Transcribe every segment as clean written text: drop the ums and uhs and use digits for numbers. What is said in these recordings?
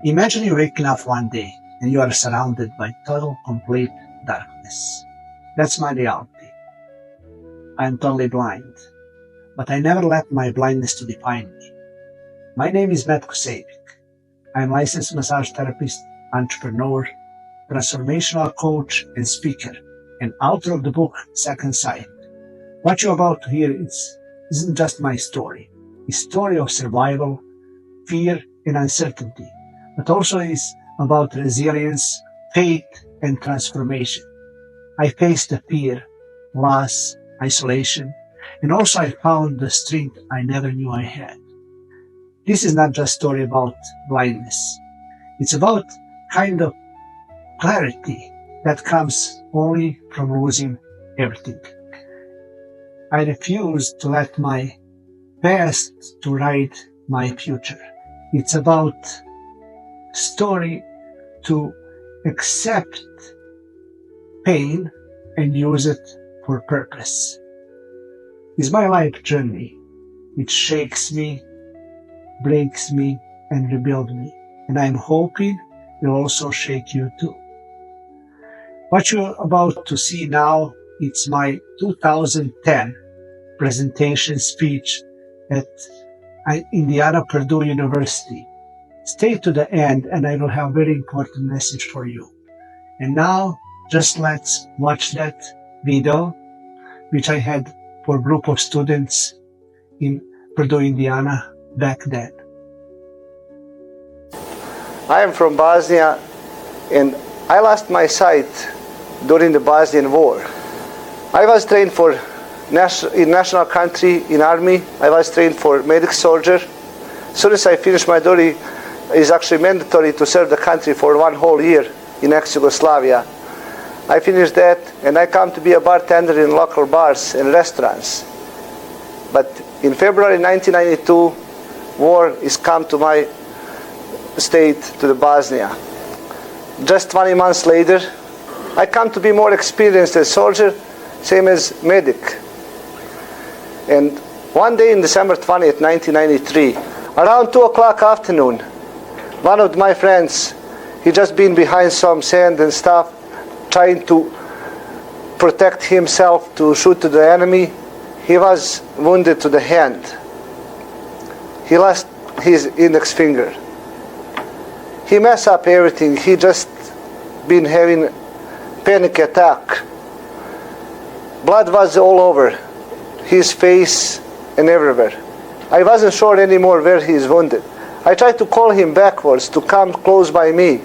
Imagine you waking up one day and you are surrounded by total, complete darkness. That's my reality. I am totally blind, but I never let my blindness to define me. My name is Mettco Sabic. I am licensed massage therapist, entrepreneur, transformational coach, and speaker, and author of the book Second Sight. What you're about to hear isn't just my story. It's a story of survival, fear, and uncertainty, but also is about resilience, faith, and transformation. I faced the fear, loss, isolation, and also I found the strength I never knew I had. This is not just a story about blindness. It's about kind of clarity that comes only from losing everything. I refuse to let my past to write my future. It's about story to accept pain and use it for purpose. It's my life journey. It shakes me, breaks me, and rebuilds me. And I'm hoping it will also shake you too. What you're about to see now, it's my 2010 presentation speech at Indiana Purdue University. Stay to the end and I will have a very important message for you. And now, just let's watch that video, which I had for a group of students in Purdue, Indiana back then. I am from Bosnia and I lost my sight during the Bosnian War. I was trained for in national country, in army. I was trained for medic soldier. As soon as I finished my duty, it's actually mandatory to serve the country for 1 whole year in ex-Yugoslavia. I finished that and I come to be a bartender in local bars and restaurants. But in February 1992, war is come to my state, to the Bosnia. Just 20 months later, I come to be more experienced as soldier, same as medic. And one day in December 20th, 1993, around 2 o'clock afternoon, one of my friends, he just been behind some sand and stuff, trying to protect himself to shoot to the enemy. He was wounded to the hand. He lost his index finger. He messed up everything. He just been having panic attack. Blood was all over his face and everywhere. I wasn't sure anymore where he is wounded. I tried to call him backwards to come close by me.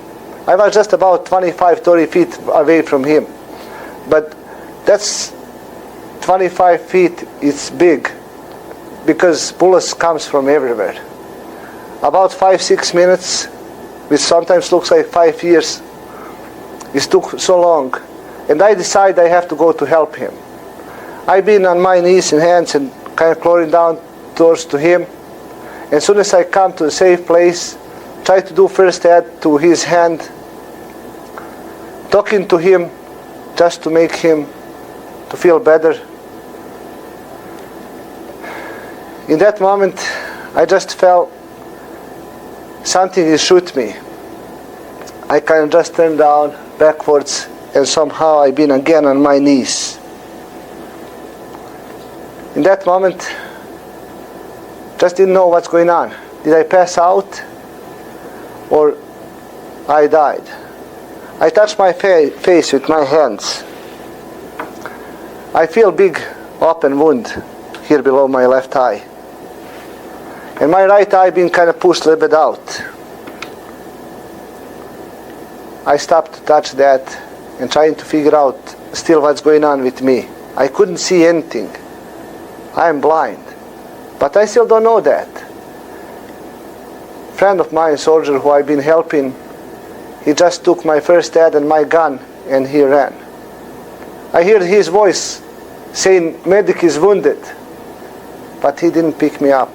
I was just about 25-30 feet away from him. But that's 25 feet, it's big, because bullets comes from everywhere. About 5-6 minutes, which sometimes looks like 5 years, it took so long. And I decided I have to go to help him. I've been on my knees and hands and kind of crawling down towards to him. As soon as I come to a safe place, try to do first aid to his hand, talking to him just to make him to feel better. In that moment, I just felt something is shoot me. I kind of just turned down backwards and somehow I've been again on my knees. In that moment, just didn't know what's going on. Did I pass out or I died? I touched my face with my hands. I feel big open wound here below my left eye. And my right eye being kind of pushed a little bit out. I stopped to touch that and trying to figure out still what's going on with me. I couldn't see anything. I am blind. But I still don't know that. A friend of mine, a soldier who I've been helping, he just took my first aid and my gun and he ran. I heard his voice saying, "Medic is wounded," but he didn't pick me up.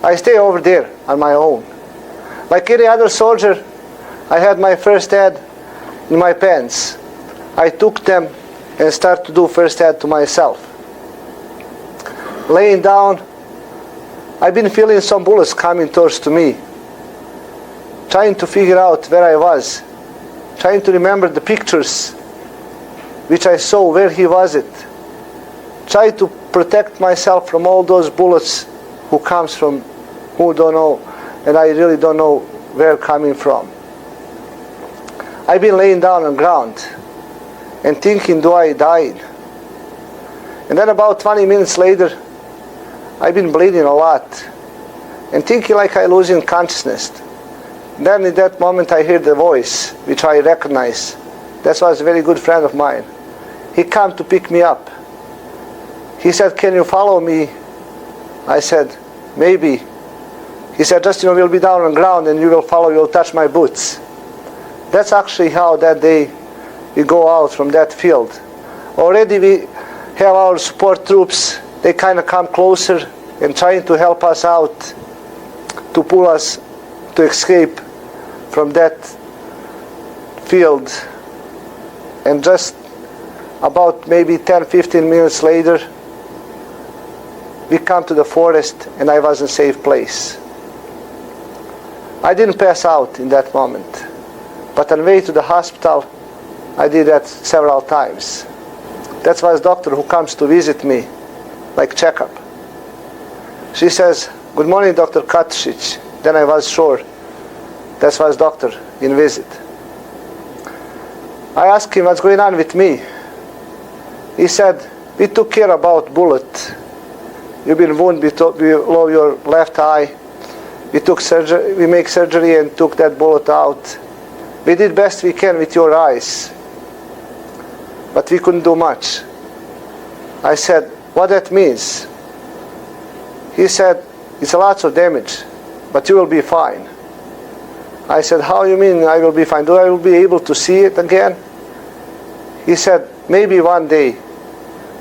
I stay over there on my own. Like any other soldier, I had my first aid in my pants. I took them and started to do first aid to myself. Laying down, I've been feeling some bullets coming towards to me. trying to figure out where I was, trying to remember the pictures which I saw, where he was it. Try to protect myself from all those bullets who comes from who don't know, and I really don't know where coming from. I've been laying down on the ground and thinking, do I die? And then about 20 minutes later, I've been bleeding a lot and thinking like I losing consciousness. Then in that moment I heard the voice, which I recognize. That was a very good friend of mine. He came to pick me up. He said, can you follow me? I said, maybe. He said, just, we'll be down on the ground and you will follow, you'll touch my boots. That's actually how that day we go out from that field. Already we have our support troops. They kind of come closer and trying to help us out, to pull us to escape from that field. And just about maybe 10-15 minutes later, we come to the forest and I was in a safe place. I didn't pass out in that moment, but on the way to the hospital I did that several times. That was a doctor who comes to visit me, like checkup. She says, good morning, Dr. Katušić. Then I was sure that was doctor in visit. I asked him what's going on with me. He said, we took care about bullet. You've been wounded below your left eye. We took surgery. We make surgery and took that bullet out. We did best we can with your eyes, but we couldn't do much. I said, what that means? He said, it's a lot of damage, but you will be fine. I said, how you mean I will be fine? Do I will be able to see it again? He said, maybe one day,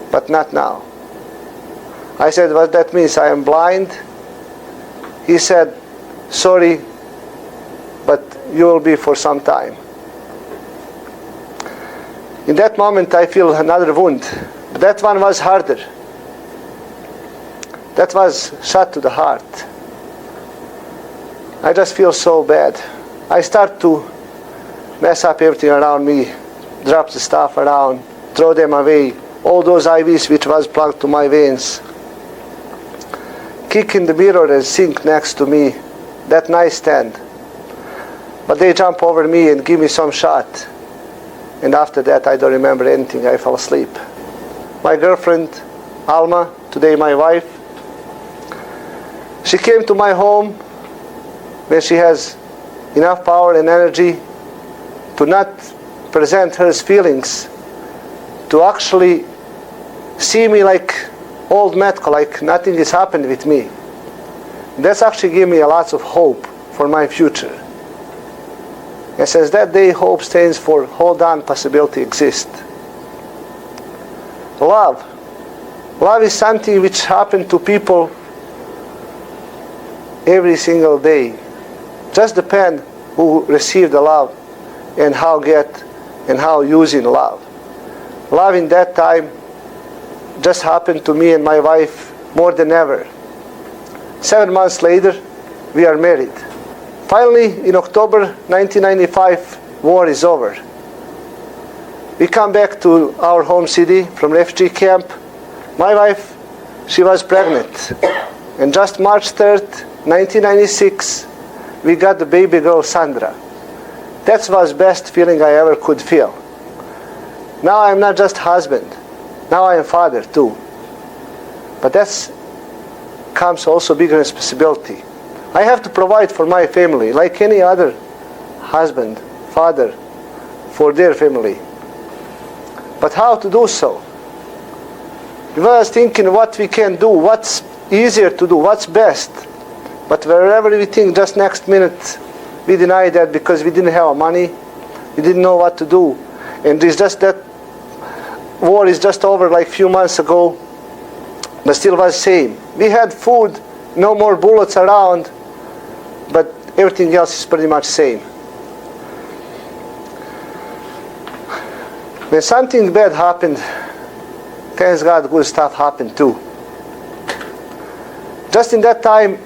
but not now. I said, what that means? I am blind? He said, sorry, but you will be for some time. In that moment I feel another wound. That one was harder. That was shot to the heart. I just feel so bad. I start to mess up everything around me, drop the stuff around, throw them away, all those IVs which was plugged to my veins. Kick in the mirror and sink next to me, that nightstand. But they jump over me and give me some shot. And after that I don't remember anything, I fell asleep. My girlfriend, Alma, today my wife, she came to my home when she has enough power and energy to not present her feelings, to actually see me like old Mettco, like nothing has happened with me. That's actually given me a lot of hope for my future. And since that day, hope stands for hold on, possibility exists. Love. Love is something which happens to people every single day. Just depend who receive the love and how get and how using love. Love in that time just happened to me and my wife more than ever. 7 months later, we are married. Finally, in October 1995, war is over. We come back to our home city from refugee camp. My wife, she was pregnant. And just March 3rd, 1996, we got the baby girl Sandra. That was the best feeling I ever could feel. Now I'm not just husband. Now I am father too. But that's comes also bigger responsibility. I have to provide for my family like any other husband, father, for their family. But how to do so? We was thinking what we can do, what's easier to do, what's best. But wherever we think, just next minute, we deny that because we didn't have money, we didn't know what to do. And it's just that war is just over like a few months ago, but still was same. We had food, no more bullets around, but everything else is pretty much same. When something bad happened, thanks God, good stuff happened too. Just in that time,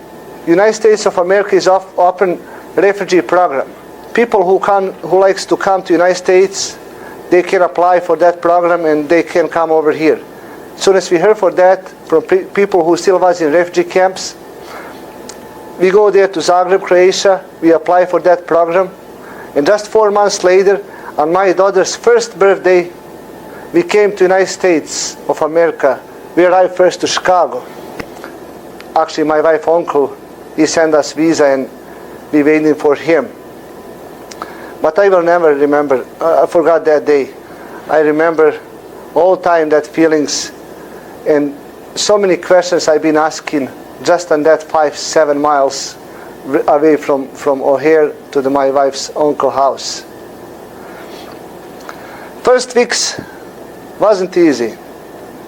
United States of America is offering refugee program. People who likes to come to United States, they can apply for that program and they can come over here. As soon as we heard for that from people who still was in refugee camps, we go there to Zagreb, Croatia, we apply for that program, and just 4 months later, on my daughter's first birthday, we came to United States of America. We arrived first to Chicago. Actually, my wife uncle, he sent us visa and we waiting for him. But I will never remember, I forgot that day. I remember all time that feelings and so many questions I've been asking just on that 5-7 miles away from O'Hare to my wife's uncle house. First weeks wasn't easy.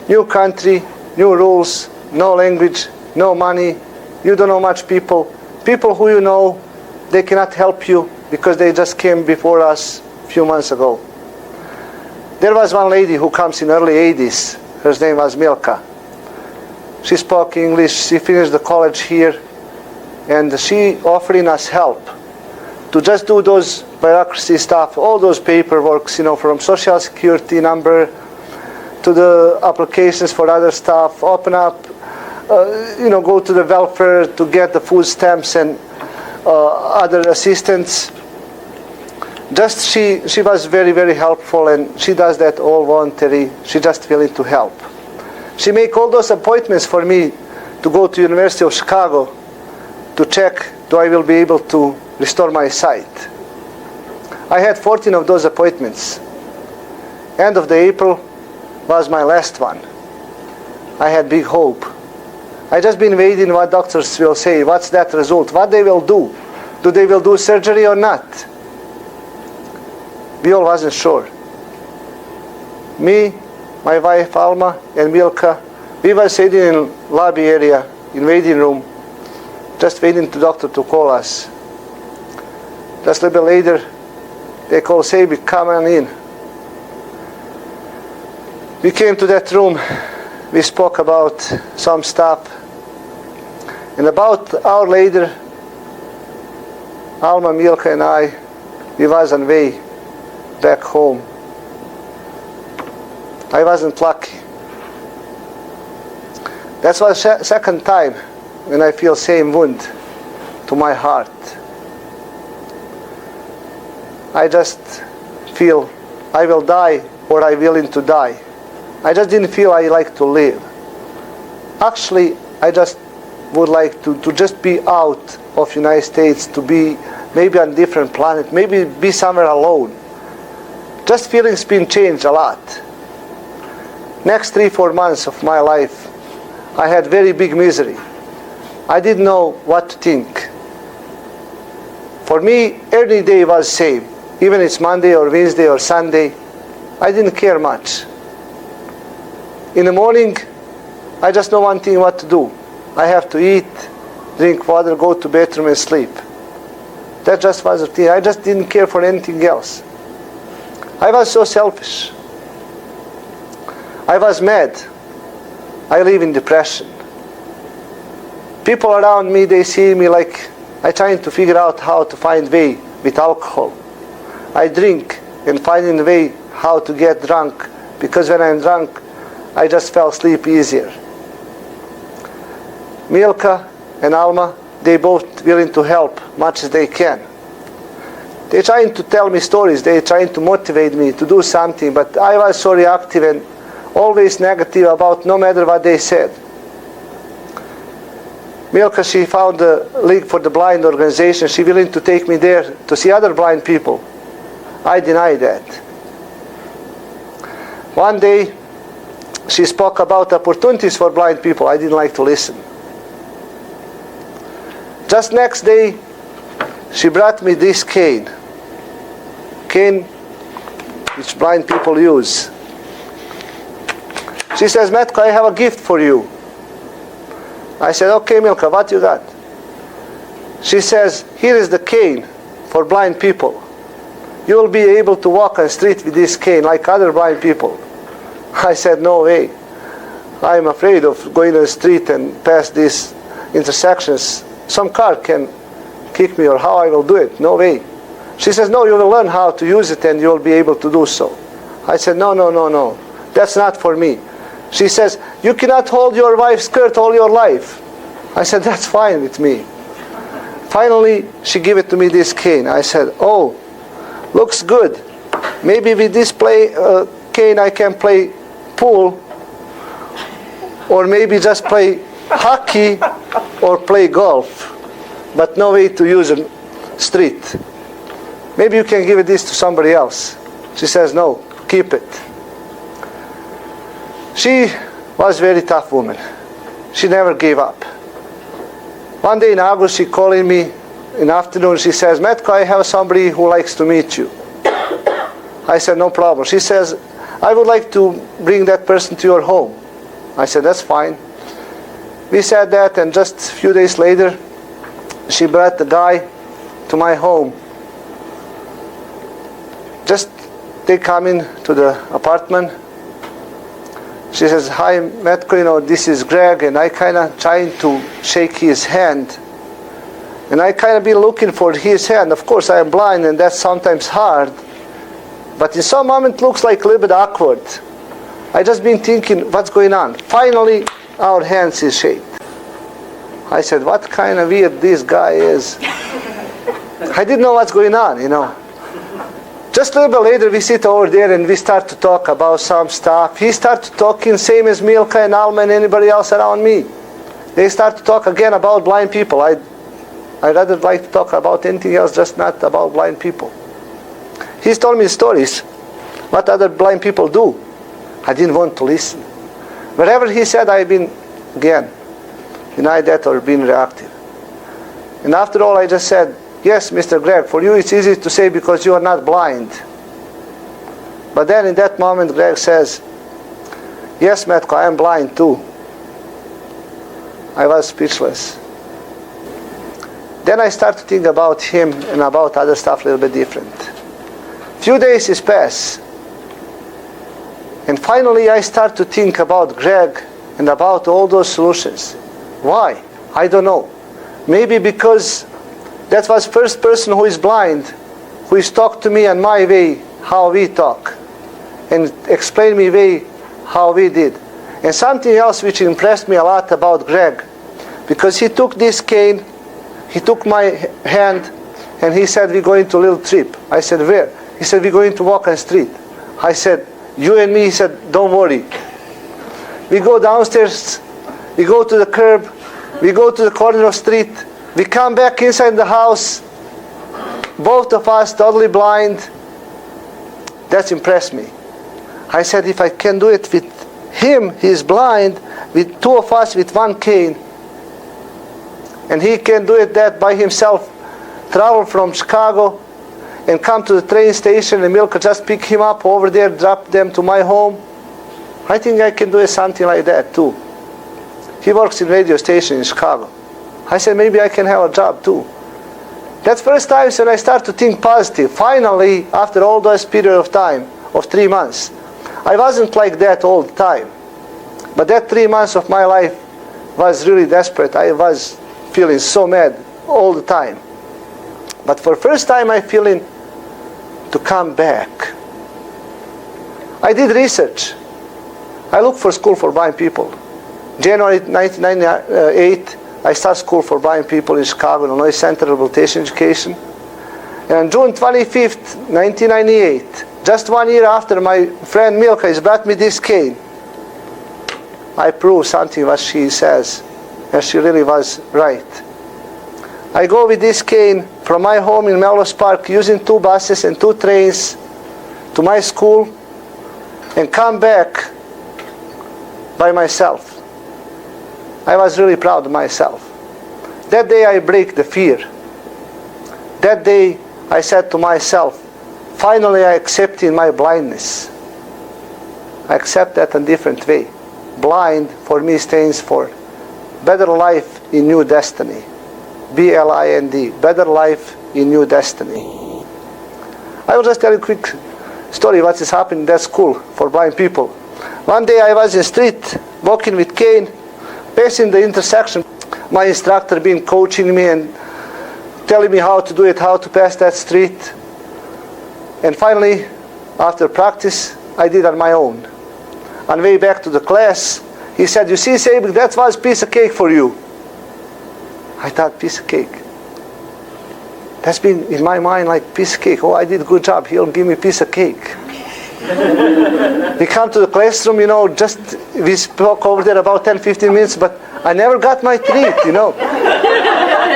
New country, new rules, no language, no money, you don't know much people. People who you know, they cannot help you because they just came before us a few months ago. There was one lady who comes in early 80s. Her name was Milka. She spoke English, she finished the college here, and she offering us help to just do those bureaucracy stuff, all those paperwork, from social security number to the applications for other stuff, open up, go to the welfare to get the food stamps and other assistance. Just she was very, very helpful, and she does that all voluntary. She just willing to help. She make all those appointments for me to go to University of Chicago to check do I will be able to restore my sight. I had 14 of those appointments. End of the April was my last one. I had big hope. I just been waiting what doctors will say, what's that result, what they will do. Do they will do surgery or not? We all wasn't sure. Me, my wife Alma and Milka, we were sitting in lobby area, in waiting room, just waiting to doctor to call us. Just a little bit later, they call Sabic, come on in. We came to that room, we spoke about some stuff, and about an hour later, Alma, Milka and I, we was on way back home. I wasn't lucky. That's was second time when I feel same wound to my heart. I just feel I will die or I willing to die. I just didn't feel I like to live. Actually, I just would like to just be out of United States, to be maybe on a different planet, maybe be somewhere alone. Just feelings been changed a lot. Next 3-4 months of my life, I had very big misery. I didn't know what to think. For me, every day was same. Even it's Monday or Wednesday or Sunday, I didn't care much. In the morning, I just know one thing what to do. I have to eat, drink water, go to bedroom and sleep. That just was the thing. I just didn't care for anything else. I was so selfish. I was mad. I live in depression. People around me, they see me like I'm trying to figure out how to find way with alcohol. I drink and finding a way how to get drunk, because when I'm drunk, I just fell asleep easier. Milka and Alma, they both willing to help much as they can. They're trying to tell me stories, they're trying to motivate me to do something, but I was so reactive and always negative about no matter what they said. Milka, she found the League for the Blind organization. She willing to take me there to see other blind people. I denied that. One day, she spoke about opportunities for blind people. I didn't like to listen. Just next day, she brought me this cane. Cane which blind people use. She says, Mettco, I have a gift for you. I said, okay, Milka, what you got? She says, here is the cane for blind people. You will be able to walk on the street with this cane like other blind people. I said, no way. I'm afraid of going on the street and pass these intersections. Some car can kick me or how I will do it. No way. She says, no, you will learn how to use it and you will be able to do so. I said, no, no, no, no. That's not for me. She says, you cannot hold your wife's skirt all your life. I said, that's fine with me. Finally, she gave it to me, this cane. I said, oh, looks good. Maybe with this cane I can play pool, or maybe just play hockey or play golf, but no way to use a street. Maybe you can give this to somebody else. She says, no, keep it. She was a very tough woman. She never gave up. One day in August, she calling me in the afternoon. She says, Mettco, I have somebody who likes to meet you. I said, no problem. She says, I would like to bring that person to your home. I said, that's fine. We said that, and just a few days later, she brought the guy to my home. Just they come in to the apartment. She says, hi, Mettco, this is Greg, and I kind of trying to shake his hand. And I kind of be looking for his hand. Of course, I am blind, and that's sometimes hard. But in some moment, it looks like a little bit awkward. I just been thinking, what's going on? Finally, our hands is shaped. I said, what kind of weird this guy is? I didn't know what's going on, Just a little bit later, we sit over there and we start to talk about some stuff. He started talking, same as Milka and Alma and anybody else around me. They start to talk again about blind people. I rather like to talk about anything else, just not about blind people. He's told me stories, what other blind people do. I didn't want to listen. Whatever he said, I've been, again, denied that or been reactive. And after all, I just said, yes, Mr. Greg, for you it's easy to say because you are not blind. But then in that moment, Greg says, yes, Mettco, I am blind too. I was speechless. Then I start to think about him and about other stuff a little bit different. Few days is passed. And finally I start to think about Greg and about all those solutions. Why? I don't know. Maybe because that was first person who is blind, who is talked to me in my way, how we talk, and explained me way how we did. And something else which impressed me a lot about Greg, because he took this cane, he took my hand, and he said, we're going to a little trip. I said, where? He said, we're going to walk on the street. I said, you and me? He said, don't worry. We go downstairs, we go to the curb, we go to the corner of the street, we come back inside the house, both of us totally blind. That impressed me. I said, if I can do it with him, he's blind, with two of us with one cane, and he can do it that by himself, travel from Chicago and come to the train station and Milka just pick him up over there, drop them to my home. I think I can do something like that too. He works in radio station in Chicago. I said, maybe I can have a job too. That's first time when I start to think positive. Finally, after all this period of time, of 3 months, I wasn't like that all the time. But that 3 months of my life was really desperate. I was feeling so mad all the time. But for first time I feeling to come back. I did research. I looked for school for blind people. January 1998, I started school for blind people in Chicago, Illinois Center of Rehabilitation Education. And on June 25th, 1998, just 1 year after my friend Milka has brought me this cane, I proved something what she says, and she really was right. I go with this cane from my home in Melrose Park using 2 buses and 2 trains to my school and come back by myself. I was really proud of myself. That day I break the fear. That day I said to myself, finally I accepted my blindness. I accept that in a different way. Blind for me stands for better life in new destiny. B-L-I-N-D, better life in new destiny. I will just tell you a quick story what is happening in that school for blind people. One day I was in the street, walking with cane, passing the intersection. My instructor been coaching me and telling me how to do it, how to pass that street. And finally, after practice, I did on my own. On the way back to the class, he said, "You see, Sabic, that was a piece of cake for you." I thought, piece of cake. That's been in my mind like piece of cake. Oh, I did a good job. He'll give me a piece of cake. We come to the classroom, we spoke over there about 10-15 minutes, but I never got my treat,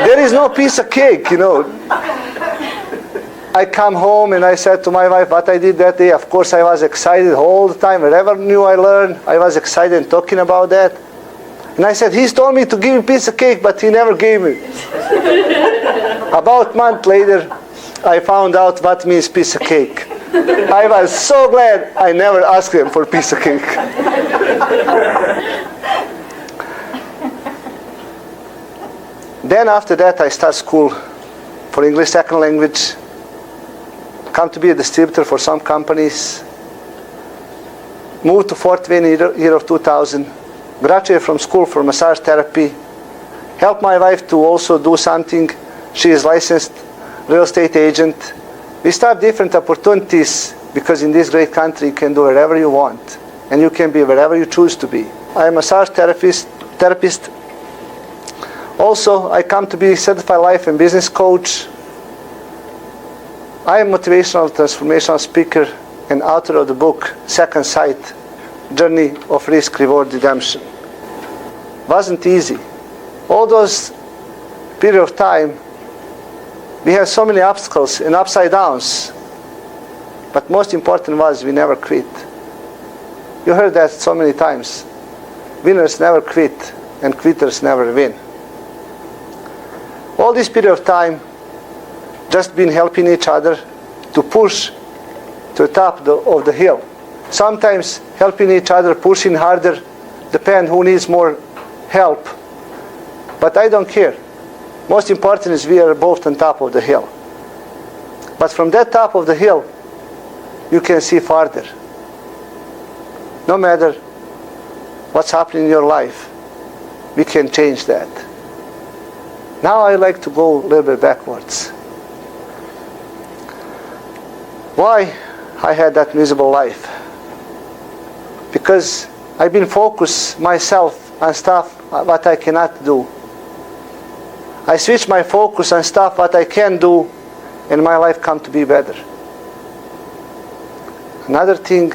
There is no piece of cake, I come home and I said to my wife what I did that day. Of course, I was excited all the time. Whatever new I learned, I was excited and talking about that. And I said, he's told me to give me a piece of cake, but he never gave me. About a month later, I found out what means piece of cake. I was so glad I never asked him for a piece of cake. Then after that, I start school for English second language. Come to be a distributor for some companies. Moved to Fort Wayne year of 2000. Graduated from school for massage therapy. Helped my wife to also do something. She is licensed real estate agent. We start different opportunities because in this great country you can do whatever you want. And you can be wherever you choose to be. I am a massage therapist. Also, I come to be certified life and business coach. I am a motivational transformational speaker and author of the book Second Sight, Journey of Risk, Reward, Redemption. Wasn't easy. All those period of time, we had so many obstacles and upside downs. But most important was we never quit. You heard that so many times. Winners never quit and quitters never win. All this period of time, just been helping each other to push to the top of the hill. Sometimes helping each other, pushing harder, depend who needs more help. But I don't care. Most important is we are both on top of the hill. But from that top of the hill, you can see farther. No matter what's happening in your life, we can change that. Now I like to go a little bit backwards. Why I had that miserable life? Because I've been focused myself on stuff what I cannot do. I switch my focus on stuff what I can do, and my life come to be better. Another thing,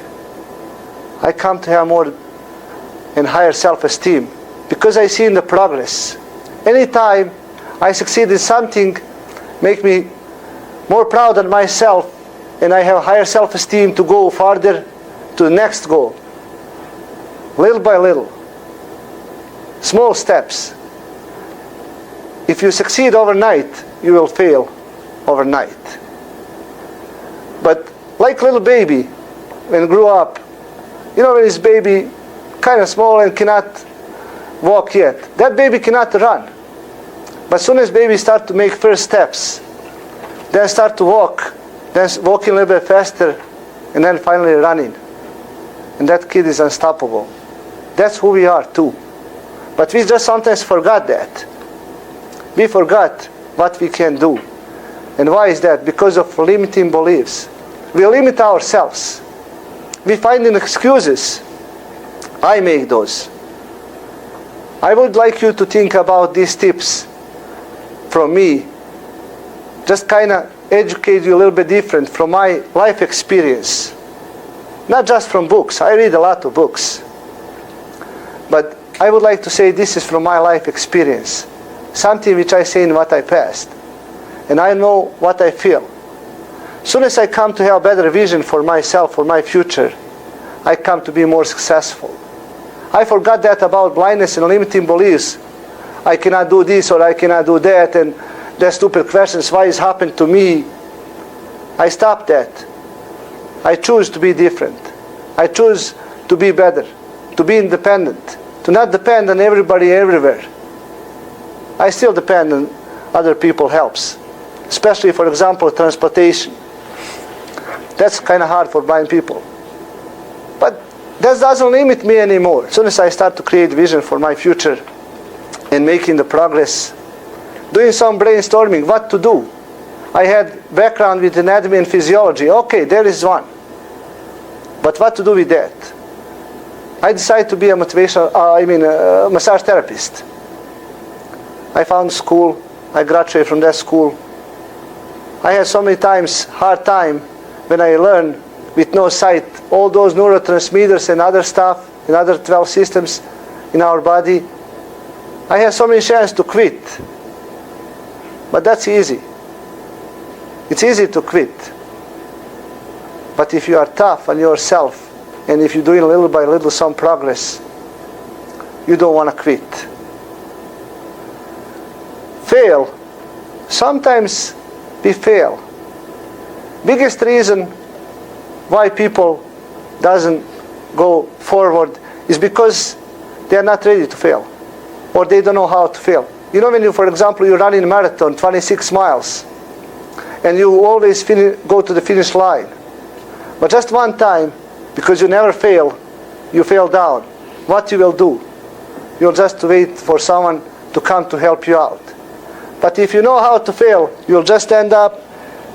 I come to have more and higher self-esteem because I see in the progress. Anytime I succeed in something, make me more proud of myself, and I have higher self-esteem to go farther to the next goal. Little by little. Small steps. If you succeed overnight, you will fail overnight. But like little baby, when grew up, when this baby kind of small and cannot walk yet, that baby cannot run. But as soon as baby start to make first steps, then start to walk, then walking a little bit faster, and then finally running. And that kid is unstoppable. That's who we are too. But we just sometimes forgot that. We forgot what we can do. And why is that? Because of limiting beliefs. We limit ourselves. We find excuses. I make those. I would like you to think about these tips from me. Just kind of educate you a little bit different from my life experience. Not just from books. I read a lot of books. But I would like to say this is from my life experience. Something which I say in what I passed. And I know what I feel. As soon as I come to have a better vision for myself, for my future, I come to be more successful. I forgot that about blindness and limiting beliefs. I cannot do this or I cannot do that, and the stupid questions, why is happened to me? I stopped that. I choose to be different. I choose to be better, to be independent, to not depend on everybody everywhere. I still depend on other people's helps, especially, for example, transportation. That's kind of hard for blind people. But that doesn't limit me anymore. As soon as I start to create vision for my future and making the progress, doing some brainstorming, what to do. I had background with anatomy and physiology. Okay, there is one. But what to do with that? I decided to be a massage therapist. I found school. I graduated from that school. I had so many times hard time when I learned with no sight all those neurotransmitters and other stuff and other 12 systems in our body. I had so many chances to quit. But that's easy. It's easy to quit. But if you are tough on yourself, and if you're doing little by little some progress, you don't want to quit. Fail. Sometimes we fail. Biggest reason why people doesn't go forward is because they are not ready to fail, or they don't know how to fail. You know, when you, for example, you run in a marathon, 26 miles, and you always go to the finish line. But just one time, because you never fail, you fell down. What you will do? You'll just wait for someone to come to help you out. But if you know how to fail, you'll just stand up,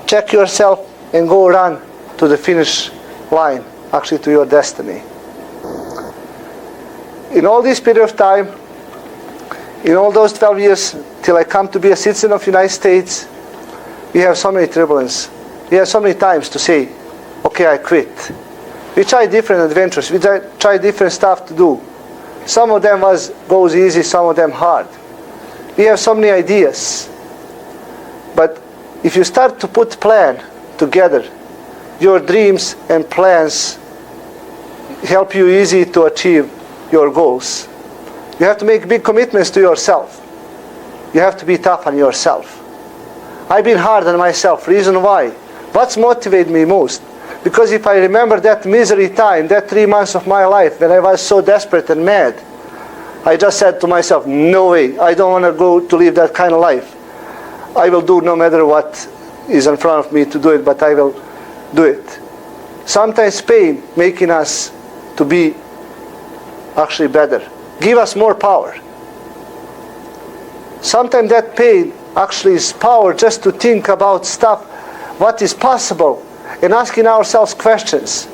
check yourself, and go run to the finish line, actually to your destiny. In all this period of time, in all those 12 years, till I come to be a citizen of the United States, we have so many turbulence. We have so many times to say, okay, I quit. We try different adventures. We try different stuff to do. Some of them goes easy, some of them hard. We have so many ideas. But if you start to put plan together, your dreams and plans help you easy to achieve your goals. You have to make big commitments to yourself. You have to be tough on yourself. I've been hard on myself. Reason why? What's motivated me most? Because if I remember that misery time, that 3 months of my life when I was so desperate and mad, I just said to myself, no way, I don't want to go to live that kind of life. I will do no matter what is in front of me to do it, but I will do it. Sometimes pain making us to be actually better. Give us more power. Sometimes that pain actually is power just to think about stuff, what is possible, and asking ourselves questions.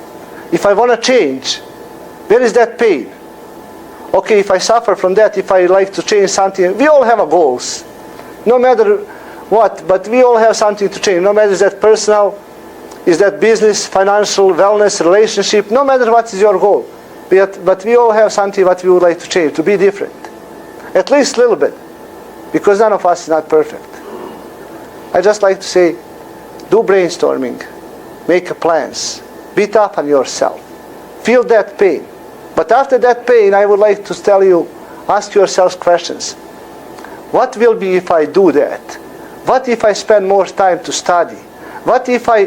If I want to change, where is that pain? Okay, if I suffer from that, if I like to change something, we all have a goals. No matter what, but we all have something to change. No matter is that personal, is that business, financial, wellness, relationship, no matter what is your goal. But we all have something what we would like to change, to be different. At least a little bit. Because none of us is not perfect. I just like to say, do brainstorming. Make plans. Be tough on yourself. Feel that pain. But after that pain, I would like to tell you, ask yourselves questions. What will be if I do that? What if I spend more time to study? What if I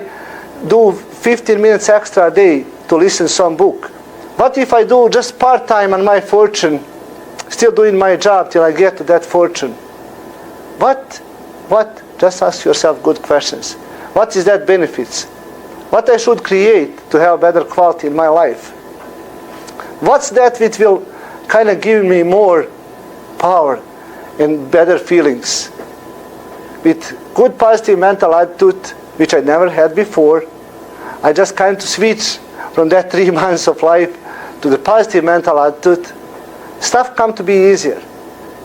do 15 minutes extra a day to listen to some book? What if I do just part-time on my fortune, still doing my job till I get to that fortune? What? Just ask yourself good questions. What is that benefits? What I should create to have better quality in my life? What's that which will kind of give me more power and better feelings? With good positive mental attitude, which I never had before, I just kind of switch from that 3 months of life to the positive mental attitude. Stuff come to be easier.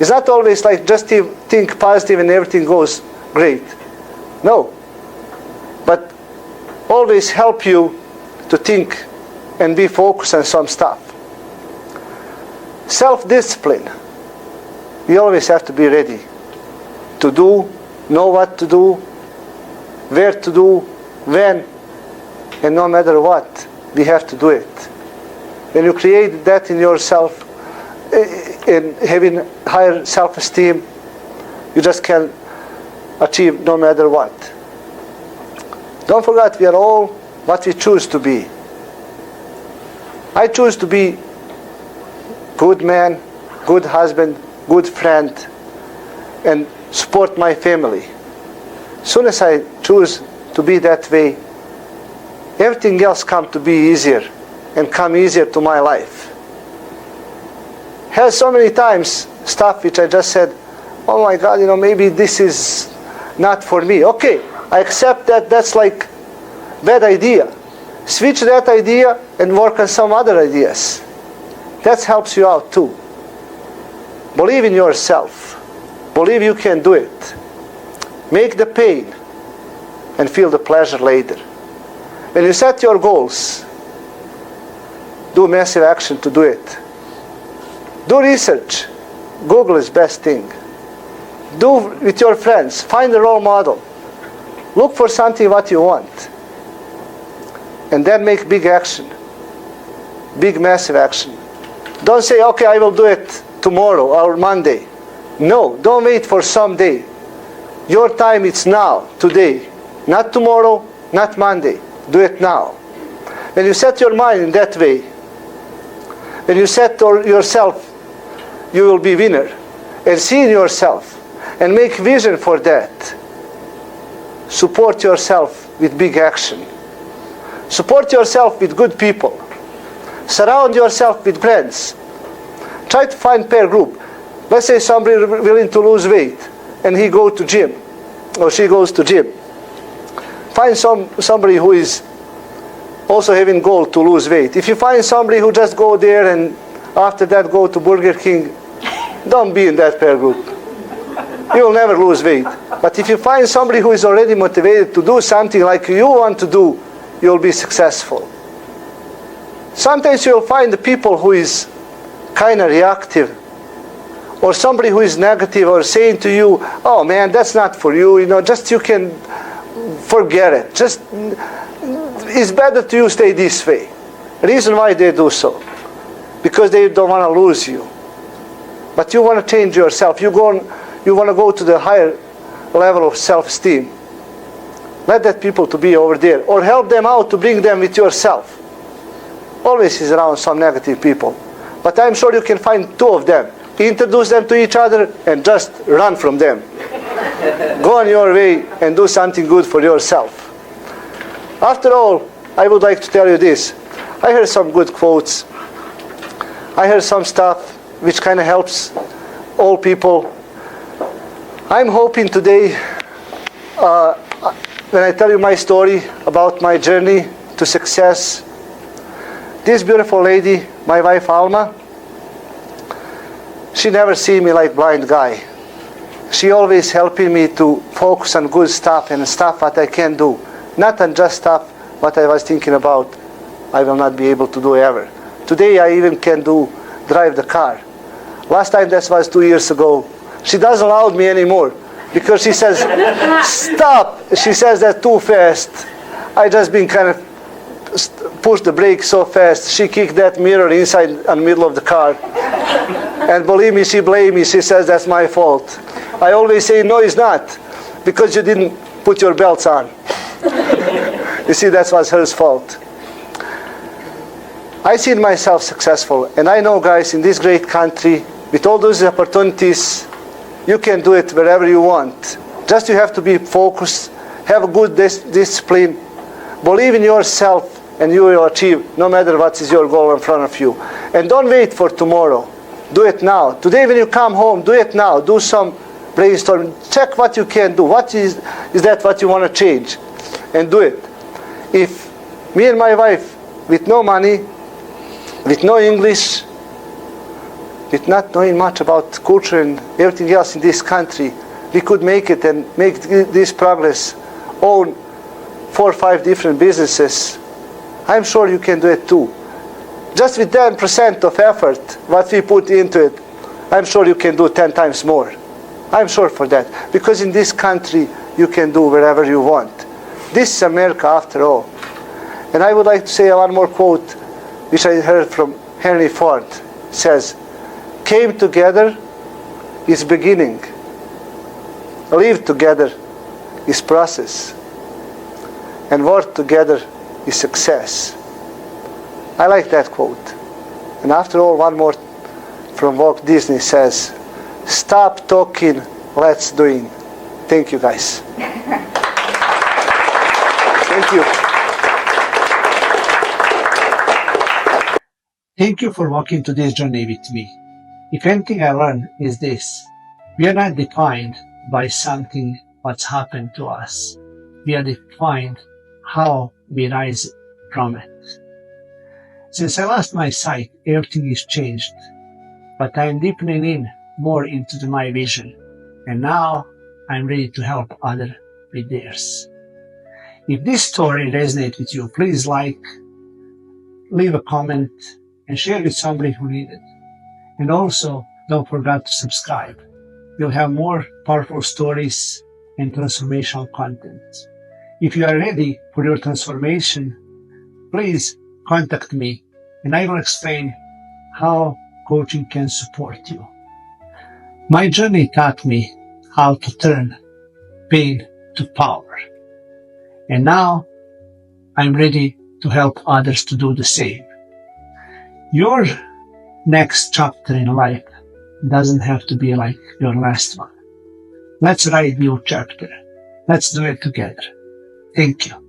It's not always like just think positive and everything goes great. No. But always help you to think and be focused on some stuff. Self-discipline. We always have to be ready to do, know what to do, where to do, when, and no matter what, we have to do it. When you create that in yourself, in having higher self-esteem, you just can achieve no matter what. Don't forget, we are all what we choose to be. I choose to be good man, good husband, good friend, and support my family. As soon as I choose to be that way, everything else comes to be easier and come easier to my life. Has so many times stuff which I just said, oh my God, maybe this is not for me. Okay, I accept that that's like bad idea. Switch that idea and work on some other ideas. That helps you out too. Believe in yourself. Believe you can do it. Make the pain and feel the pleasure later. When you set your goals, do massive action to do it. Do research. Google is best thing. Do with your friends. Find a role model. Look for something what you want. And then make big action. Big massive action. Don't say, okay, I will do it tomorrow or Monday. No, don't wait for someday. Your time is now, today. Not tomorrow, not Monday. Do it now. When you set your mind in that way, when you set yourself, you will be winner. And see in yourself and make vision for that. Support yourself with big action. Support yourself with good people. Surround yourself with friends. Try to find peer group. Let's say somebody willing to lose weight and he goes to gym or she goes to gym. Find somebody who is also having goal to lose weight. If you find somebody who just go there and after that go to Burger King, don't be in that peer group. You will never lose weight. But if you find somebody who is already motivated to do something like you want to do, you'll be successful. Sometimes you'll find the people who is kind of reactive, or somebody who is negative or saying to you, oh man, that's not for you, just you can forget it. Just, it's better to you stay this way. Reason why they do so, because they don't want to lose you. But you want to change yourself. You want to go to the higher level of self-esteem. Let that people to be over there, or help them out to bring them with yourself. Always is around some negative people. But I'm sure you can find two of them. Introduce them to each other and just run from them. Go on your way and do something good for yourself. After all, I would like to tell you this. I heard some good quotes. I heard some stuff which kind of helps all people. I'm hoping today, when I tell you my story about my journey to success, this beautiful lady, my wife Alma, she never see me like blind guy. She always helping me to focus on good stuff and stuff that I can do. Not on just stuff what I was thinking about I will not be able to do ever. Today I even can drive the car. Last time, that was 2 years ago. She doesn't allow me anymore because she says, stop. She says that too fast. I just been kind of pushed the brake so fast. She kicked that mirror inside in the middle of the car. And believe me, she blamed me. She says that's my fault. I always say, no, it's not. Because you didn't put your belts on. You see, that was her fault. I see myself successful. And I know, guys, in this great country, with all those opportunities, you can do it wherever you want. Just you have to be focused, have a good discipline, believe in yourself, and you will achieve no matter what is your goal in front of you. And don't wait for tomorrow. Do it now. Today when you come home, do it now. Do some brainstorming. Check what you can do. What is that what you want to change? And do it. If me and my wife, with no money, with no English, with not knowing much about culture and everything else in this country, we could make it and make this progress, own 4 or 5 different businesses, I'm sure you can do it too. Just with 10% of effort, what we put into it, I'm sure you can do 10 times more. I'm sure for that. Because in this country, you can do wherever you want. This is America after all. And I would like to say one more quote, which I heard from Henry Ford. It says, came together is beginning. Live together is process. And work together is success. I like that quote. And after all, one more from Walt Disney says, stop talking, let's doing. Thank you, guys. Thank you. Thank you for walking today's journey with me. If anything I learned is this: We are not defined by something what's happened to us. We are defined how we rise from it. Since I lost my sight, everything is changed, but I am deepening in more into my vision, and now I'm ready to help others with theirs. If this story resonates with you, please like, leave a comment, and share with somebody who needs it. And also, don't forget to subscribe. We'll have more powerful stories and transformational content. If you are ready for your transformation, please contact me and I will explain how coaching can support you. My journey taught me how to turn pain to power. And now I'm ready to help others to do the same. Your next chapter in life doesn't have to be like your last one. Let's write a new chapter. Let's do it together. Thank you.